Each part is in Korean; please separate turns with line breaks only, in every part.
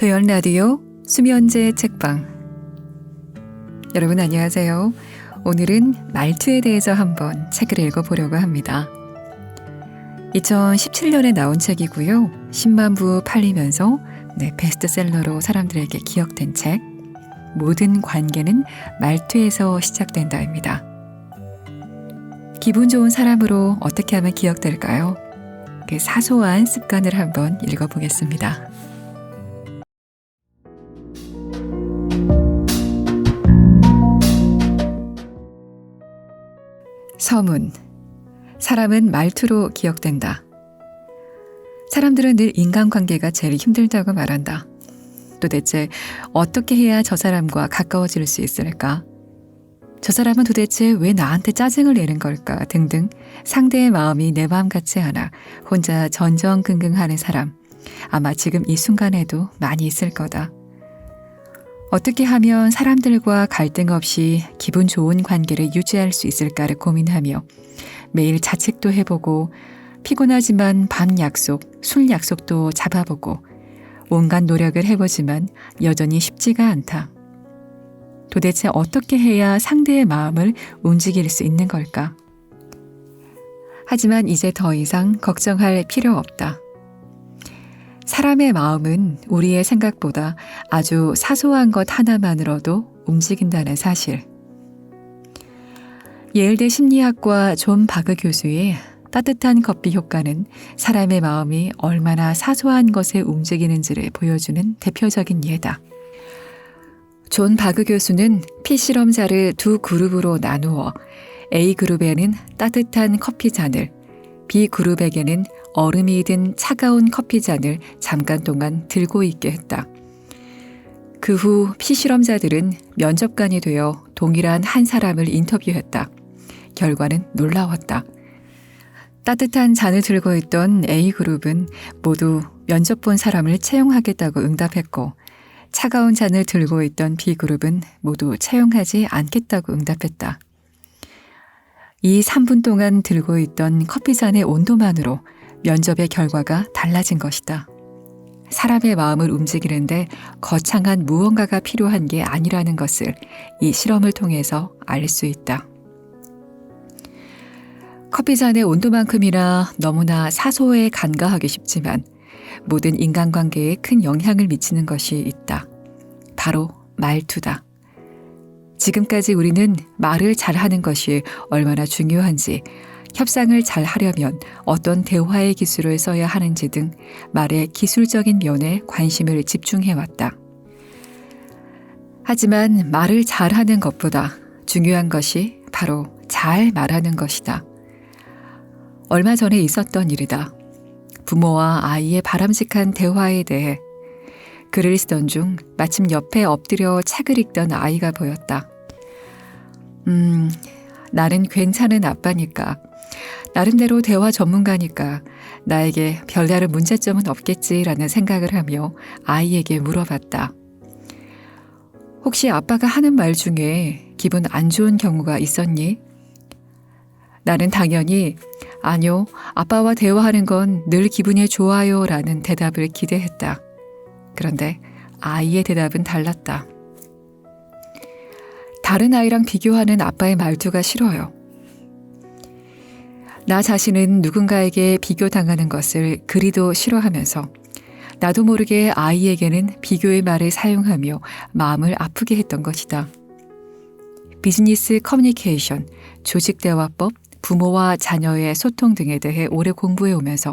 도연 라디오 수면제 책방. 여러분 안녕하세요. 오늘은 말투에 대해서 한번 책을 읽어보려고 합니다. 2017년에 나온 책이고요. 10만 부 팔리면서 베스트셀러로 사람들에게 기억된 책, 모든 관계는 말투에서 시작된다입니다. 기분 좋은 사람으로 어떻게 하면 기억될까요? 그 사소한 습관을 한번 읽어보겠습니다. 서문. 사람은 말투로 기억된다. 사람들은 늘 인간관계가 제일 힘들다고 말한다. 도대체 어떻게 해야 저 사람과 가까워질 수 있을까? 저 사람은 도대체 왜 나한테 짜증을 내는 걸까? 등등 상대의 마음이 내 마음 같지 않아 혼자 전전긍긍하는 사람, 아마 지금 이 순간에도 많이 있을 거다. 어떻게 하면 사람들과 갈등 없이 기분 좋은 관계를 유지할 수 있을까를 고민하며 매일 자책도 해보고 피곤하지만 밤 약속, 술 약속도 잡아보고 온갖 노력을 해보지만 여전히 쉽지가 않다. 도대체 어떻게 해야 상대의 마음을 움직일 수 있는 걸까? 하지만 이제 더 이상 걱정할 필요 없다. 사람의 마음은 우리의 생각보다 아주 사소한 것 하나만으로도 움직인다는 사실. 예일대 심리학과 존 바그 교수의 따뜻한 커피 효과는 사람의 마음이 얼마나 사소한 것에 움직이는지를 보여주는 대표적인 예다. 존 바그 교수는 피실험자를 두 그룹으로 나누어 A그룹에는 따뜻한 커피잔을, B그룹에게는 얼음이 든 차가운 커피잔을 잠깐 동안 들고 있게 했다. 그 후 피실험자들은 면접관이 되어 동일한 한 사람을 인터뷰했다. 결과는 놀라웠다. 따뜻한 잔을 들고 있던 A그룹은 모두 면접 본 사람을 채용하겠다고 응답했고, 차가운 잔을 들고 있던 B그룹은 모두 채용하지 않겠다고 응답했다. 이 3분 동안 들고 있던 커피잔의 온도만으로 면접의 결과가 달라진 것이다. 사람의 마음을 움직이는데 거창한 무언가가 필요한 게 아니라는 것을 이 실험을 통해서 알 수 있다. 커피잔의 온도만큼이나 너무나 사소해 간과하기 쉽지만 모든 인간관계에 큰 영향을 미치는 것이 있다. 바로 말투다. 지금까지 우리는 말을 잘하는 것이 얼마나 중요한지, 협상을 잘 하려면 어떤 대화의 기술을 써야 하는지 등 말의 기술적인 면에 관심을 집중해왔다. 하지만 말을 잘하는 것보다 중요한 것이 바로 잘 말하는 것이다. 얼마 전에 있었던 일이다. 부모와 아이의 바람직한 대화에 대해 글을 쓰던 중 마침 옆에 엎드려 책을 읽던 아이가 보였다. 나는 괜찮은 아빠니까, 나름대로 대화 전문가니까 나에게 별다른 문제점은 없겠지라는 생각을 하며 아이에게 물어봤다. 혹시 아빠가 하는 말 중에 기분 안 좋은 경우가 있었니? 나는 당연히 아니요, 아빠와 대화하는 건 늘 기분이 좋아요 라는 대답을 기대했다. 그런데 아이의 대답은 달랐다. 다른 아이랑 비교하는 아빠의 말투가 싫어요. 나 자신은 누군가에게 비교당하는 것을 그리도 싫어하면서 나도 모르게 아이에게는 비교의 말을 사용하며 마음을 아프게 했던 것이다. 비즈니스 커뮤니케이션, 조직대화법, 부모와 자녀의 소통 등에 대해 오래 공부해 오면서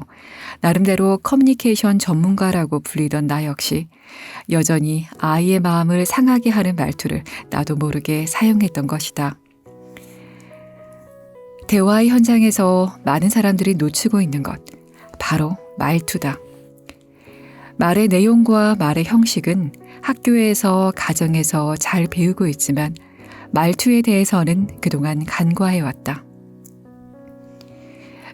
나름대로 커뮤니케이션 전문가라고 불리던 나 역시 여전히 아이의 마음을 상하게 하는 말투를 나도 모르게 사용했던 것이다. 대화의 현장에서 많은 사람들이 놓치고 있는 것, 바로 말투다. 말의 내용과 말의 형식은 학교에서, 가정에서 잘 배우고 있지만 말투에 대해서는 그동안 간과해왔다.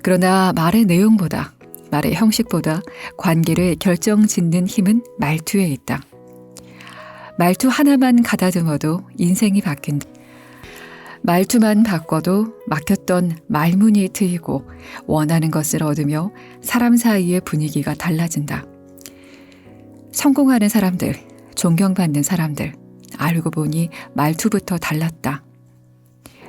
그러나 말의 내용보다, 말의 형식보다 관계를 결정짓는 힘은 말투에 있다. 말투 하나만 가다듬어도 인생이 바뀐다. 말투만 바꿔도 막혔던 말문이 트이고 원하는 것을 얻으며 사람 사이의 분위기가 달라진다. 성공하는 사람들, 존경받는 사람들, 알고 보니 말투부터 달랐다.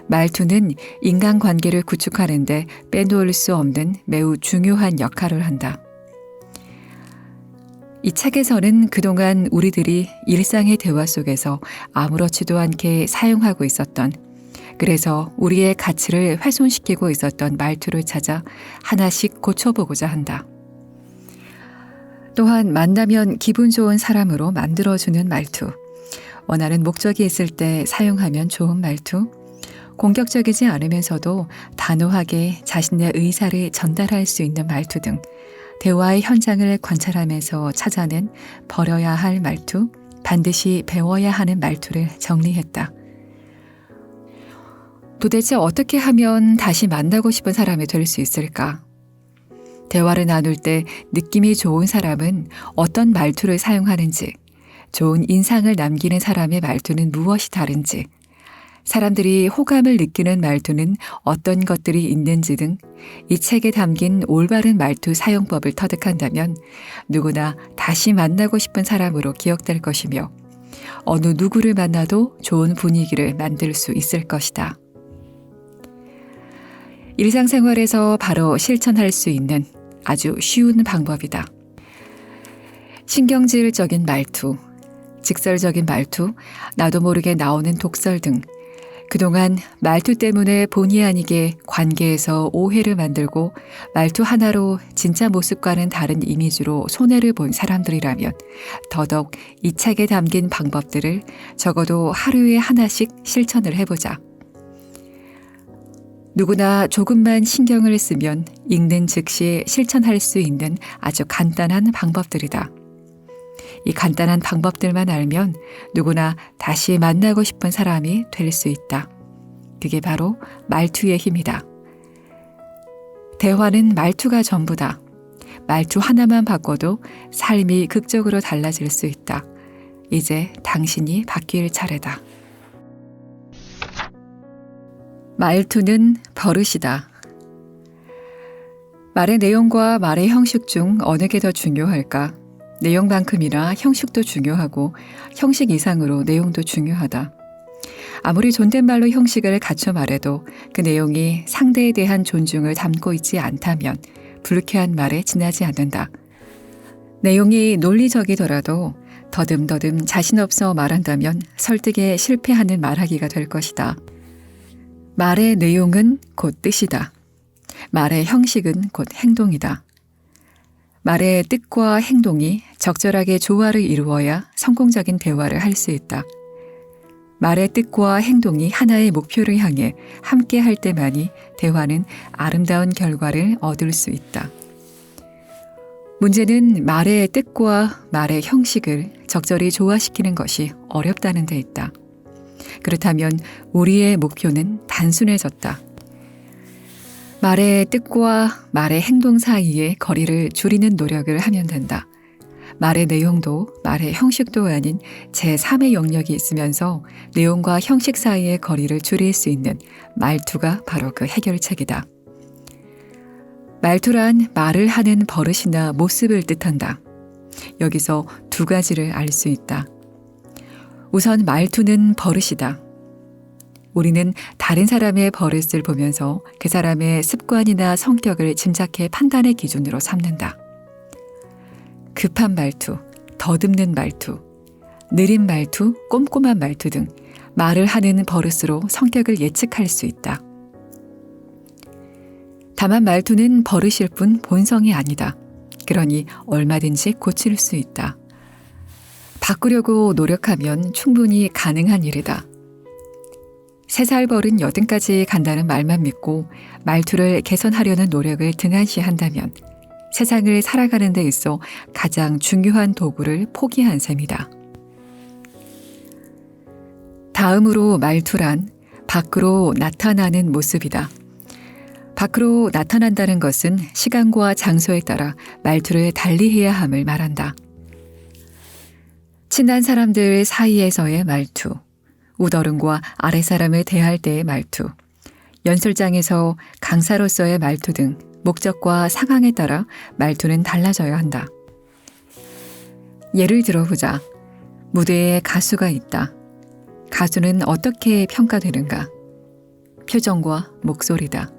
말투는 인간관계를 구축하는데 빼놓을 수 없는 매우 중요한 역할을 한다. 이 책에서는 그동안 우리들이 일상의 대화 속에서 아무렇지도 않게 사용하고 있었던, 그래서 우리의 가치를 훼손시키고 있었던 말투를 찾아 하나씩 고쳐보고자 한다. 또한 만나면 기분 좋은 사람으로 만들어주는 말투, 원하는 목적이 있을 때 사용하면 좋은 말투, 공격적이지 않으면서도 단호하게 자신의 의사를 전달할 수 있는 말투 등 대화의 현장을 관찰하면서 찾아낸 버려야 할 말투, 반드시 배워야 하는 말투를 정리했다. 도대체 어떻게 하면 다시 만나고 싶은 사람이 될 수 있을까? 대화를 나눌 때 느낌이 좋은 사람은 어떤 말투를 사용하는지, 좋은 인상을 남기는 사람의 말투는 무엇이 다른지, 사람들이 호감을 느끼는 말투는 어떤 것들이 있는지 등 이 책에 담긴 올바른 말투 사용법을 터득한다면 누구나 다시 만나고 싶은 사람으로 기억될 것이며 어느 누구를 만나도 좋은 분위기를 만들 수 있을 것이다. 일상생활에서 바로 실천할 수 있는 아주 쉬운 방법이다. 신경질적인 말투, 직설적인 말투, 나도 모르게 나오는 독설 등 그동안 말투 때문에 본의 아니게 관계에서 오해를 만들고 말투 하나로 진짜 모습과는 다른 이미지로 손해를 본 사람들이라면 더더욱 이 책에 담긴 방법들을 적어도 하루에 하나씩 실천을 해보자. 누구나 조금만 신경을 쓰면 읽는 즉시 실천할 수 있는 아주 간단한 방법들이다. 이 간단한 방법들만 알면 누구나 다시 만나고 싶은 사람이 될 수 있다. 그게 바로 말투의 힘이다. 대화는 말투가 전부다. 말투 하나만 바꿔도 삶이 극적으로 달라질 수 있다. 이제 당신이 바뀔 차례다. 말투는 버릇이다. 말의 내용과 말의 형식 중 어느 게 더 중요할까? 내용만큼이나 형식도 중요하고 형식 이상으로 내용도 중요하다. 아무리 존댓말로 형식을 갖춰 말해도 그 내용이 상대에 대한 존중을 담고 있지 않다면 불쾌한 말에 지나지 않는다. 내용이 논리적이더라도 더듬더듬 자신 없어 말한다면 설득에 실패하는 말하기가 될 것이다. 말의 내용은 곧 뜻이다. 말의 형식은 곧 행동이다. 말의 뜻과 행동이 적절하게 조화를 이루어야 성공적인 대화를 할 수 있다. 말의 뜻과 행동이 하나의 목표를 향해 함께 할 때만이 대화는 아름다운 결과를 얻을 수 있다. 문제는 말의 뜻과 말의 형식을 적절히 조화시키는 것이 어렵다는 데 있다. 그렇다면 우리의 목표는 단순해졌다. 말의 뜻과 말의 행동 사이의 거리를 줄이는 노력을 하면 된다. 말의 내용도 말의 형식도 아닌 제3의 영역이 있으면서 내용과 형식 사이의 거리를 줄일 수 있는 말투가 바로 그 해결책이다. 말투란 말을 하는 버릇이나 모습을 뜻한다. 여기서 두 가지를 알 수 있다. 우선 말투는 버릇이다. 우리는 다른 사람의 버릇을 보면서 그 사람의 습관이나 성격을 짐작해 판단의 기준으로 삼는다. 급한 말투, 더듬는 말투, 느린 말투, 꼼꼼한 말투 등 말을 하는 버릇으로 성격을 예측할 수 있다. 다만 말투는 버릇일 뿐 본성이 아니다. 그러니 얼마든지 고칠 수 있다. 바꾸려고 노력하면 충분히 가능한 일이다. 3살 버른 80까지 간다는 말만 믿고 말투를 개선하려는 노력을 등한시한다면 세상을 살아가는 데 있어 가장 중요한 도구를 포기한 셈이다. 다음으로 말투란 밖으로 나타나는 모습이다. 밖으로 나타난다는 것은 시간과 장소에 따라 말투를 달리해야 함을 말한다. 친한 사람들 사이에서의 말투, 우더른과 아랫사람을 대할 때의 말투, 연설장에서 강사로서의 말투 등 목적과 상황에 따라 말투는 달라져야 한다. 예를 들어보자. 무대에 가수가 있다. 가수는 어떻게 평가되는가? 표정과 목소리다.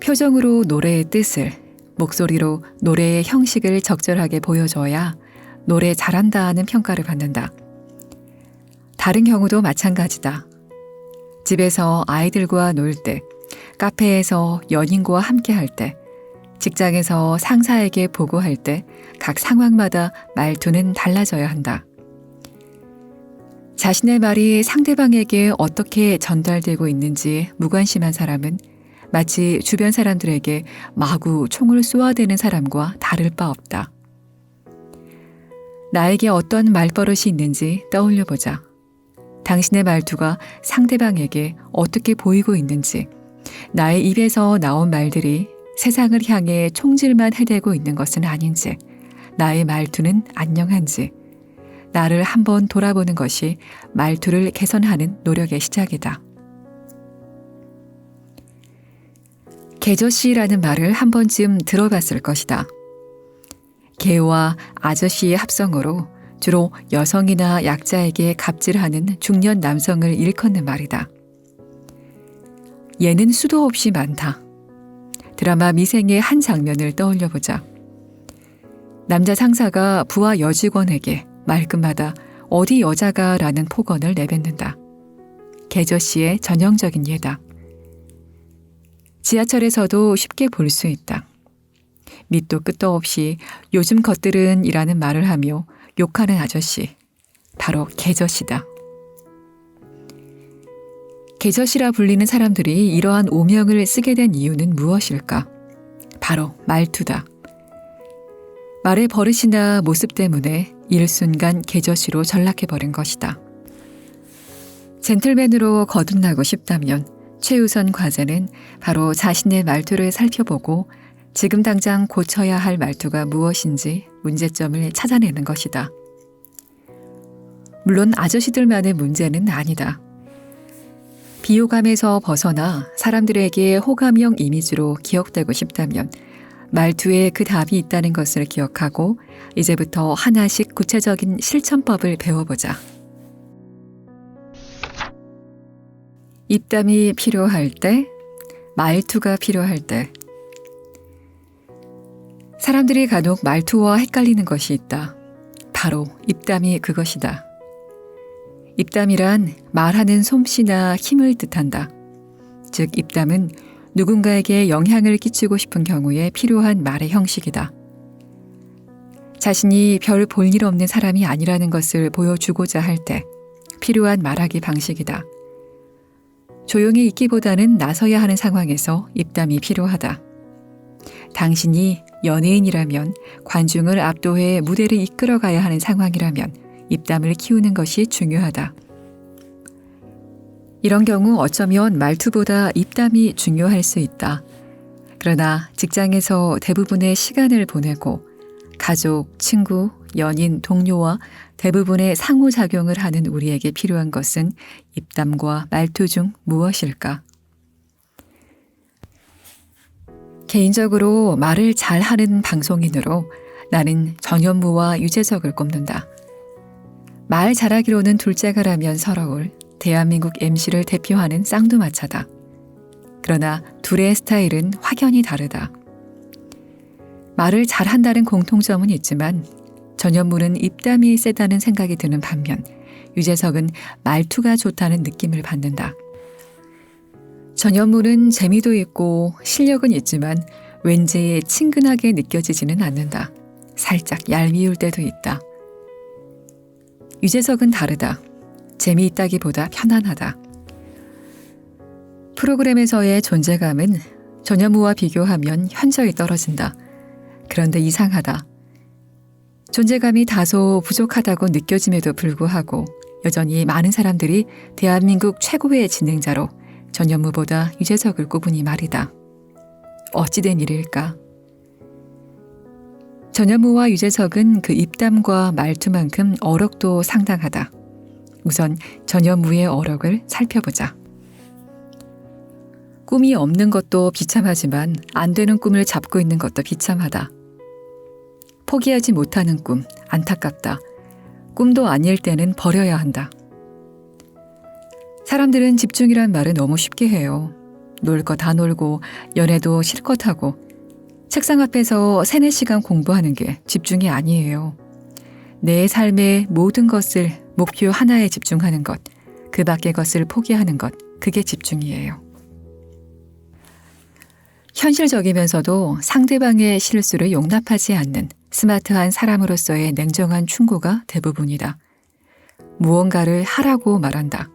표정으로 노래의 뜻을, 목소리로 노래의 형식을 적절하게 보여줘야 노래 잘한다 하는 평가를 받는다. 다른 경우도 마찬가지다. 집에서 아이들과 놀 때, 카페에서 연인과 함께 할 때, 직장에서 상사에게 보고할 때 각 상황마다 말투는 달라져야 한다. 자신의 말이 상대방에게 어떻게 전달되고 있는지 무관심한 사람은 마치 주변 사람들에게 마구 총을 쏘아대는 사람과 다를 바 없다. 나에게 어떤 말버릇이 있는지 떠올려 보자. 당신의 말투가 상대방에게 어떻게 보이고 있는지, 나의 입에서 나온 말들이 세상을 향해 총질만 해대고 있는 것은 아닌지, 나의 말투는 안녕한지, 나를 한번 돌아보는 것이 말투를 개선하는 노력의 시작이다. 개저씨라는 말을 한 번쯤 들어봤을 것이다. 개와 아저씨의 합성어로 주로 여성이나 약자에게 갑질하는 중년 남성을 일컫는 말이다. 예는 수도 없이 많다. 드라마 미생의 한 장면을 떠올려보자. 남자 상사가 부하 여직원에게 말끝마다 어디 여자가 라는 폭언을 내뱉는다. 개저씨의 전형적인 예다. 지하철에서도 쉽게 볼 수 있다. 밑도 끝도 없이 요즘 것들은 이라는 말을 하며 욕하는 아저씨, 바로 개저씨다. 개저씨라 불리는 사람들이 이러한 오명을 쓰게 된 이유는 무엇일까? 바로 말투다. 말의 버릇이나 모습 때문에 일순간 개저씨로 전락해버린 것이다. 젠틀맨으로 거듭나고 싶다면 최우선 과제는 바로 자신의 말투를 살펴보고 지금 당장 고쳐야 할 말투가 무엇인지 문제점을 찾아내는 것이다. 물론 아저씨들만의 문제는 아니다. 비호감에서 벗어나 사람들에게 호감형 이미지로 기억되고 싶다면 말투에 그 답이 있다는 것을 기억하고 이제부터 하나씩 구체적인 실천법을 배워보자. 입담이 필요할 때, 말투가 필요할 때. 사람들이 간혹 말투와 헷갈리는 것이 있다. 바로 입담이 그것이다. 입담이란 말하는 솜씨나 힘을 뜻한다. 즉 입담은 누군가에게 영향을 끼치고 싶은 경우에 필요한 말의 형식이다. 자신이 별 볼 일 없는 사람이 아니라는 것을 보여주고자 할 때 필요한 말하기 방식이다. 조용히 있기보다는 나서야 하는 상황에서 입담이 필요하다. 당신이 연예인이라면 관중을 압도해 무대를 이끌어가야 하는 상황이라면 입담을 키우는 것이 중요하다. 이런 경우 어쩌면 말투보다 입담이 중요할 수 있다. 그러나 직장에서 대부분의 시간을 보내고 가족, 친구, 연인, 동료와 대부분의 상호작용을 하는 우리에게 필요한 것은 입담과 말투 중 무엇일까? 개인적으로 말을 잘하는 방송인으로 나는 전현무와 유재석을 꼽는다. 말 잘하기로는 둘째가라면 서러울 대한민국 MC를 대표하는 쌍두마차다. 그러나 둘의 스타일은 확연히 다르다. 말을 잘한다는 공통점은 있지만 전현무는 입담이 세다는 생각이 드는 반면 유재석은 말투가 좋다는 느낌을 받는다. 전현무는 재미도 있고 실력은 있지만 왠지 친근하게 느껴지지는 않는다. 살짝 얄미울 때도 있다. 유재석은 다르다. 재미있다기보다 편안하다. 프로그램에서의 존재감은 전현무와 비교하면 현저히 떨어진다. 그런데 이상하다. 존재감이 다소 부족하다고 느껴짐에도 불구하고 여전히 많은 사람들이 대한민국 최고의 진행자로 전현무보다 유재석을 꼽으니 말이다. 어찌된 일일까? 전현무와 유재석은 그 입담과 말투만큼 어록도 상당하다. 우선 전현무의 어록을 살펴보자. 꿈이 없는 것도 비참하지만 안 되는 꿈을 잡고 있는 것도 비참하다. 포기하지 못하는 꿈, 안타깝다. 꿈도 아닐 때는 버려야 한다. 사람들은 집중이란 말을 너무 쉽게 해요. 놀 거 다 놀고 연애도 실컷 하고 책상 앞에서 3-4시간 공부하는 게 집중이 아니에요. 내 삶의 모든 것을 목표 하나에 집중하는 것, 그 밖의 것을 포기하는 것, 그게 집중이에요. 현실적이면서도 상대방의 실수를 용납하지 않는 스마트한 사람으로서의 냉정한 충고가 대부분이다. 무언가를 하라고 말한다.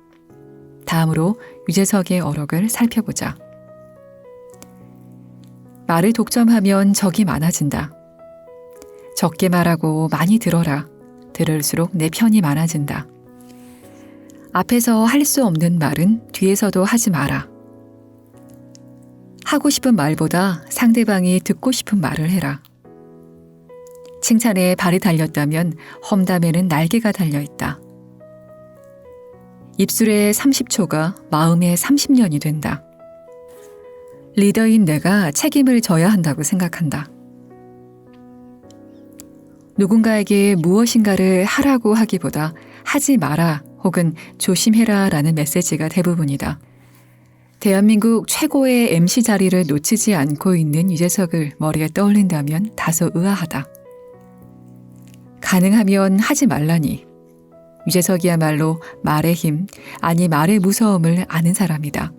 다음으로 유재석의 어록을 살펴보자. 말을 독점하면 적이 많아진다. 적게 말하고 많이 들어라. 들을수록 내 편이 많아진다. 앞에서 할 수 없는 말은 뒤에서도 하지 마라. 하고 싶은 말보다 상대방이 듣고 싶은 말을 해라. 칭찬에 발이 달렸다면 험담에는 날개가 달려있다. 입술의 30초가 마음의 30년이 된다. 리더인 내가 책임을 져야 한다고 생각한다. 누군가에게 무엇인가를 하라고 하기보다 하지 마라 혹은 조심해라 라는 메시지가 대부분이다. 대한민국 최고의 MC 자리를 놓치지 않고 있는 유재석을 머리에 떠올린다면 다소 의아하다. 가능하면 하지 말라니. 유재석이야말로 말의 힘, 아니 말의 무서움을 아는 사람이다.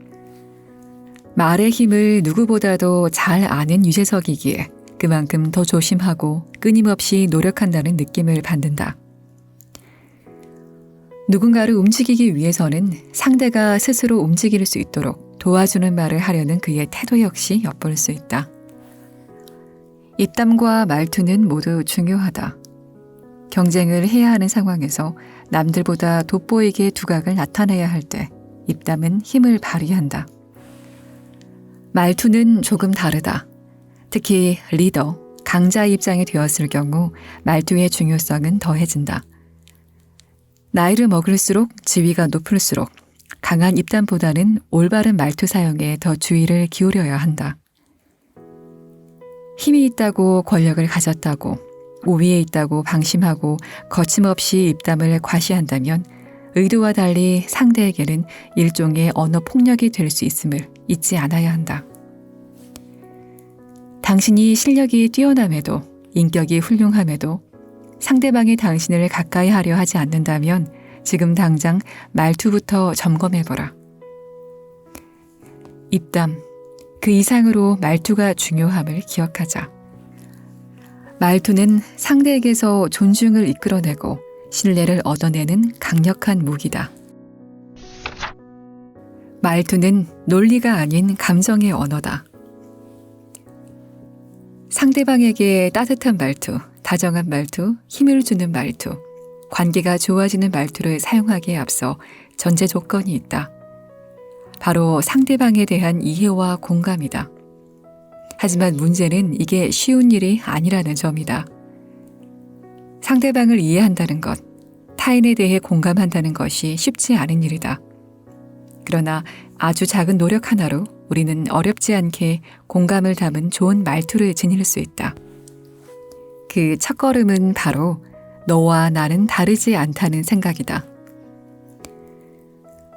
말의 힘을 누구보다도 잘 아는 유재석이기에 그만큼 더 조심하고 끊임없이 노력한다는 느낌을 받는다. 누군가를 움직이기 위해서는 상대가 스스로 움직일 수 있도록 도와주는 말을 하려는 그의 태도 역시 엿볼 수 있다. 입담과 말투는 모두 중요하다. 경쟁을 해야 하는 상황에서 남들보다 돋보이게 두각을 나타내야 할 때 입담은 힘을 발휘한다. 말투는 조금 다르다. 특히 리더, 강자 입장이 되었을 경우 말투의 중요성은 더해진다. 나이를 먹을수록 지위가 높을수록 강한 입담보다는 올바른 말투 사용에 더 주의를 기울여야 한다. 힘이 있다고 권력을 가졌다고 우위에 있다고 방심하고 거침없이 입담을 과시한다면 의도와 달리 상대에게는 일종의 언어 폭력이 될 수 있음을 잊지 않아야 한다. 당신이 실력이 뛰어남에도 인격이 훌륭함에도 상대방이 당신을 가까이 하려 하지 않는다면 지금 당장 말투부터 점검해보라. 입담, 그 이상으로 말투가 중요함을 기억하자. 말투는 상대에게서 존중을 이끌어내고 신뢰를 얻어내는 강력한 무기다. 말투는 논리가 아닌 감정의 언어다. 상대방에게 따뜻한 말투, 다정한 말투, 힘을 주는 말투, 관계가 좋아지는 말투를 사용하기에 앞서 전제 조건이 있다. 바로 상대방에 대한 이해와 공감이다. 하지만 문제는 이게 쉬운 일이 아니라는 점이다. 상대방을 이해한다는 것, 타인에 대해 공감한다는 것이 쉽지 않은 일이다. 그러나 아주 작은 노력 하나로 우리는 어렵지 않게 공감을 담은 좋은 말투를 지닐 수 있다. 그 첫걸음은 바로 너와 나는 다르지 않다는 생각이다.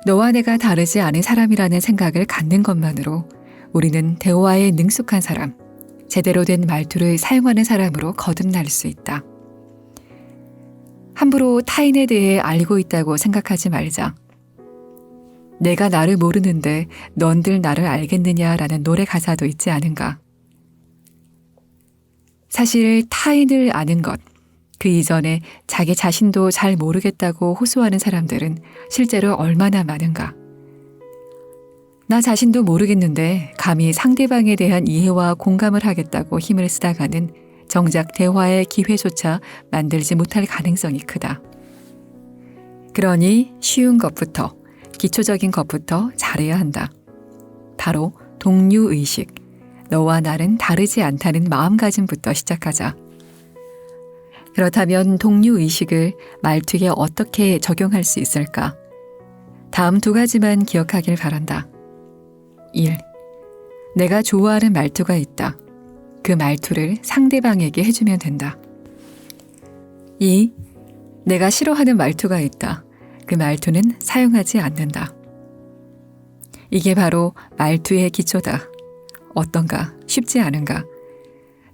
너와 내가 다르지 않은 사람이라는 생각을 갖는 것만으로 우리는 대화에 능숙한 사람, 제대로 된 말투를 사용하는 사람으로 거듭날 수 있다. 함부로 타인에 대해 알고 있다고 생각하지 말자. 내가 나를 모르는데 넌들 나를 알겠느냐라는 노래 가사도 있지 않은가. 사실 타인을 아는 것, 그 이전에 자기 자신도 잘 모르겠다고 호소하는 사람들은 실제로 얼마나 많은가. 나 자신도 모르겠는데 감히 상대방에 대한 이해와 공감을 하겠다고 힘을 쓰다가는 정작 대화의 기회조차 만들지 못할 가능성이 크다. 그러니 쉬운 것부터, 기초적인 것부터 잘해야 한다. 바로 동료의식, 너와 나는 다르지 않다는 마음가짐부터 시작하자. 그렇다면 동료의식을 말투에 어떻게 적용할 수 있을까? 다음 2가지만 기억하길 바란다. 1. 내가 좋아하는 말투가 있다. 그 말투를 상대방에게 해주면 된다. 2. 내가 싫어하는 말투가 있다. 그 말투는 사용하지 않는다. 이게 바로 말투의 기초다. 어떤가? 쉽지 않은가?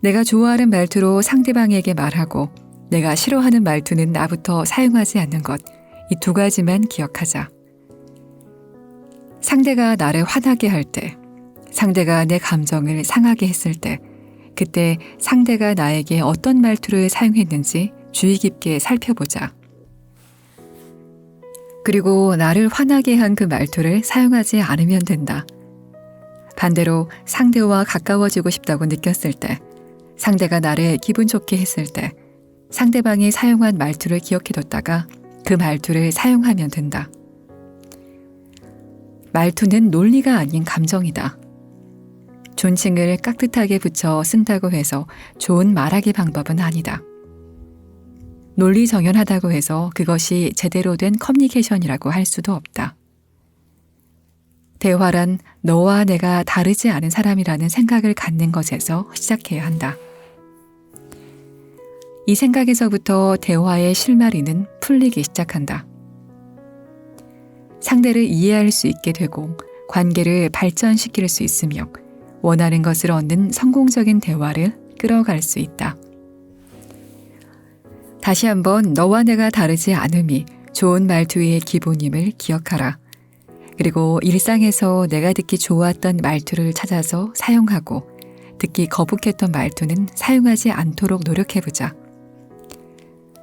내가 좋아하는 말투로 상대방에게 말하고 내가 싫어하는 말투는 나부터 사용하지 않는 것. 이 두 가지만 기억하자. 상대가 나를 화나게 할 때, 상대가 내 감정을 상하게 했을 때, 그때 상대가 나에게 어떤 말투를 사용했는지 주의 깊게 살펴보자. 그리고 나를 화나게 한 그 말투를 사용하지 않으면 된다. 반대로 상대와 가까워지고 싶다고 느꼈을 때, 상대가 나를 기분 좋게 했을 때, 상대방이 사용한 말투를 기억해뒀다가 그 말투를 사용하면 된다. 말투는 논리가 아닌 감정이다. 존칭을 깍듯하게 붙여 쓴다고 해서 좋은 말하기 방법은 아니다. 논리정연하다고 해서 그것이 제대로 된 커뮤니케이션이라고 할 수도 없다. 대화란 너와 내가 다르지 않은 사람이라는 생각을 갖는 것에서 시작해야 한다. 이 생각에서부터 대화의 실마리는 풀리기 시작한다. 상대를 이해할 수 있게 되고 관계를 발전시킬 수 있으며 원하는 것을 얻는 성공적인 대화를 끌어갈 수 있다. 다시 한번 너와 내가 다르지 않음이 좋은 말투의 기본임을 기억하라. 그리고 일상에서 내가 듣기 좋았던 말투를 찾아서 사용하고 듣기 거북했던 말투는 사용하지 않도록 노력해보자.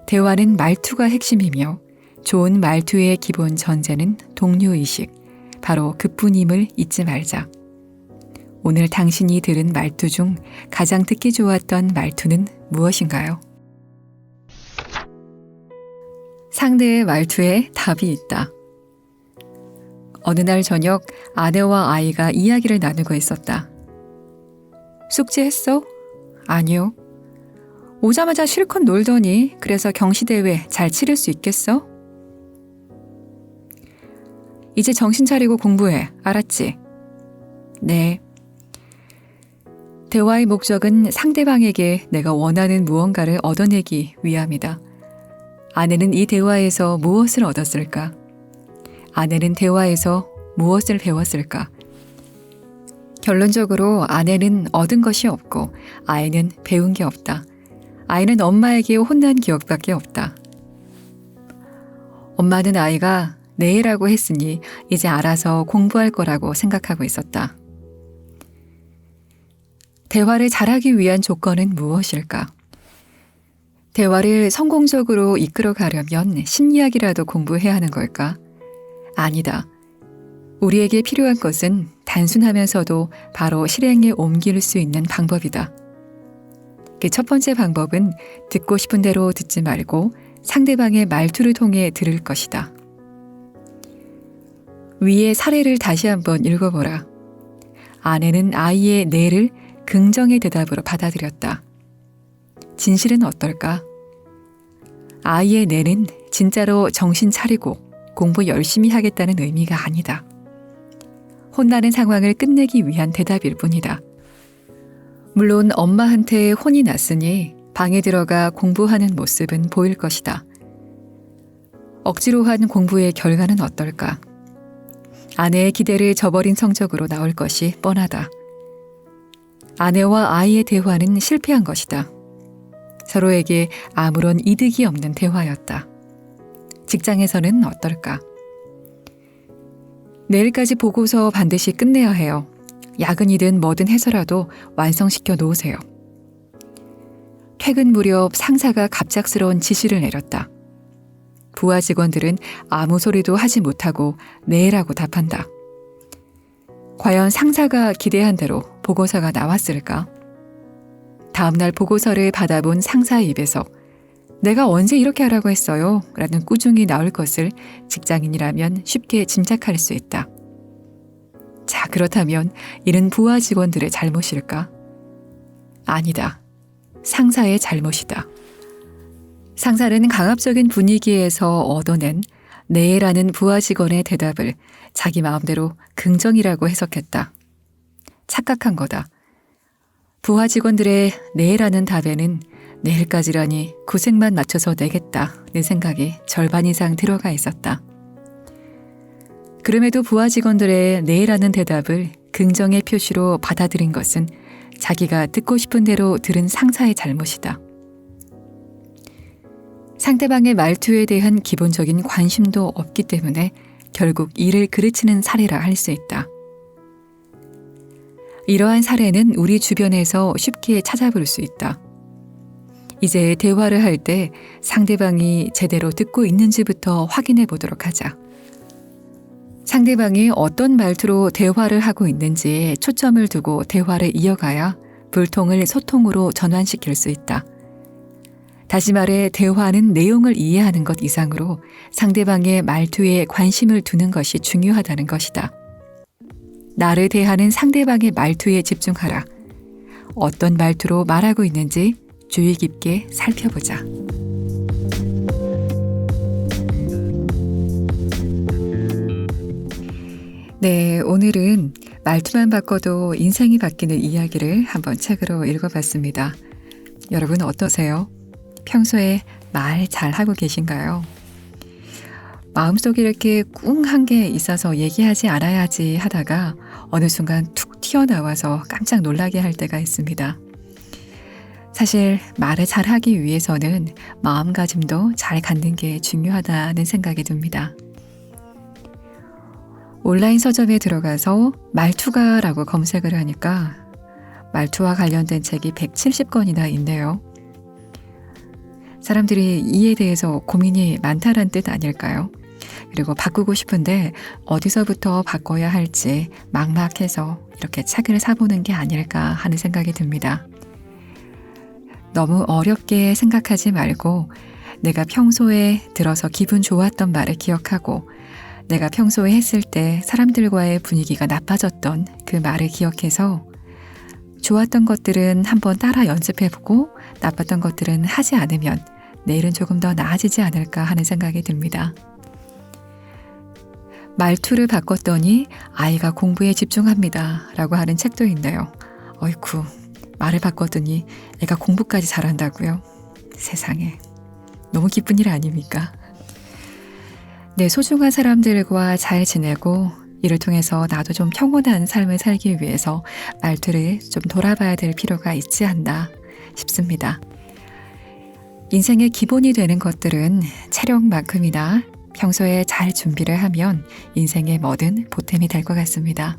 대화는 말투가 핵심이며 좋은 말투의 기본 전제는 동료의식, 바로 그뿐임을 잊지 말자. 오늘 당신이 들은 말투 중 가장 듣기 좋았던 말투는 무엇인가요? 상대의 말투에 답이 있다. 어느 날 저녁 아내와 아이가 이야기를 나누고 있었다. 숙제했어? 아니요. 오자마자 실컷 놀더니 그래서 경시대회 잘 치를 수 있겠어? 이제 정신 차리고 공부해. 알았지? 네. 대화의 목적은 상대방에게 내가 원하는 무언가를 얻어내기 위함이다. 아내는 이 대화에서 무엇을 얻었을까? 아내는 대화에서 무엇을 배웠을까? 결론적으로 아내는 얻은 것이 없고 아이는 배운 게 없다. 아이는 엄마에게 혼난 기억밖에 없다. 엄마는 아이가 내라고 했으니 이제 알아서 공부할 거라고 생각하고 있었다. 대화를 잘하기 위한 조건은 무엇일까? 대화를 성공적으로 이끌어 가려면 심리학이라도 공부해야 하는 걸까? 아니다. 우리에게 필요한 것은 단순하면서도 바로 실행에 옮길 수 있는 방법이다. 그 첫 번째 방법은 듣고 싶은 대로 듣지 말고 상대방의 말투를 통해 들을 것이다. 위의 사례를 다시 한번 읽어보라. 아내는 아이의 네를 긍정의 대답으로 받아들였다. 진실은 어떨까? 아이의 네는 진짜로 정신 차리고 공부 열심히 하겠다는 의미가 아니다. 혼나는 상황을 끝내기 위한 대답일 뿐이다. 물론 엄마한테 혼이 났으니 방에 들어가 공부하는 모습은 보일 것이다. 억지로 한 공부의 결과는 어떨까? 아내의 기대를 저버린 성적으로 나올 것이 뻔하다. 아내와 아이의 대화는 실패한 것이다. 서로에게 아무런 이득이 없는 대화였다. 직장에서는 어떨까? 내일까지 보고서 반드시 끝내야 해요. 야근이든 뭐든 해서라도 완성시켜 놓으세요. 퇴근 무렵 상사가 갑작스러운 지시를 내렸다. 부하 직원들은 아무 소리도 하지 못하고 네라고 답한다. 과연 상사가 기대한 대로 보고서가 나왔을까? 다음날 보고서를 받아본 상사의 입에서 내가 언제 이렇게 하라고 했어요? 라는 꾸중이 나올 것을 직장인이라면 쉽게 짐작할 수 있다. 자, 그렇다면 이는 부하 직원들의 잘못일까? 아니다. 상사의 잘못이다. 상사는 강압적인 분위기에서 얻어낸 네라는 부하 직원의 대답을 자기 마음대로 긍정이라고 해석했다. 착각한 거다. 부하 직원들의 네라는 답에는 내일까지라니 구색만 맞춰서 내겠다는 생각이 절반 이상 들어가 있었다. 그럼에도 부하 직원들의 내라는 대답을 긍정의 표시로 받아들인 것은 자기가 듣고 싶은 대로 들은 상사의 잘못이다. 상대방의 말투에 대한 기본적인 관심도 없기 때문에 결국 일을 그르치는 사례라 할 수 있다. 이러한 사례는 우리 주변에서 쉽게 찾아볼 수 있다. 이제 대화를 할 때 상대방이 제대로 듣고 있는지부터 확인해 보도록 하자. 상대방이 어떤 말투로 대화를 하고 있는지에 초점을 두고 대화를 이어가야 불통을 소통으로 전환시킬 수 있다. 다시 말해 대화는 내용을 이해하는 것 이상으로 상대방의 말투에 관심을 두는 것이 중요하다는 것이다. 나를 대하는 상대방의 말투에 집중하라. 어떤 말투로 말하고 있는지 주의 깊게 살펴보자. 네, 오늘은 말투만 바꿔도 인생이 바뀌는 이야기를 한번 책으로 읽어봤습니다. 여러분 어떠세요? 평소에 말 잘하고 계신가요? 마음속에 이렇게 꿍한 게 있어서 얘기하지 않아야지 하다가 어느 순간 툭 튀어나와서 깜짝 놀라게 할 때가 있습니다. 사실 말을 잘하기 위해서는 마음가짐도 잘 갖는 게 중요하다는 생각이 듭니다. 온라인 서점에 들어가서 말투가라고 검색을 하니까 말투와 관련된 책이 170권이나 있네요. 사람들이 이에 대해서 고민이 많다는 뜻 아닐까요? 그리고 바꾸고 싶은데 어디서부터 바꿔야 할지 막막해서 이렇게 책을 사보는 게 아닐까 하는 생각이 듭니다. 너무 어렵게 생각하지 말고 내가 평소에 들어서 기분 좋았던 말을 기억하고 내가 평소에 했을 때 사람들과의 분위기가 나빠졌던 그 말을 기억해서 좋았던 것들은 한번 따라 연습해보고 나빴던 것들은 하지 않으면 내일은 조금 더 나아지지 않을까 하는 생각이 듭니다. 말투를 바꿨더니 아이가 공부에 집중합니다 라고 하는 책도 있네요. 어이쿠, 말을 바꿨더니 애가 공부까지 잘한다고요? 세상에, 너무 기쁜 일 아닙니까? 내 소중한 사람들과 잘 지내고 이를 통해서 나도 좀 평온한 삶을 살기 위해서 말투를 좀 돌아봐야 될 필요가 있지 않나 싶습니다. 인생의 기본이 되는 것들은 체력만큼이나 평소에 잘 준비를 하면 인생의 뭐든 보탬이 될 것 같습니다.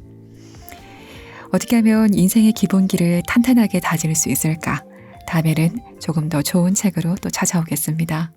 어떻게 하면 인생의 기본기를 탄탄하게 다질 수 있을까? 다음에는 조금 더 좋은 책으로 또 찾아오겠습니다.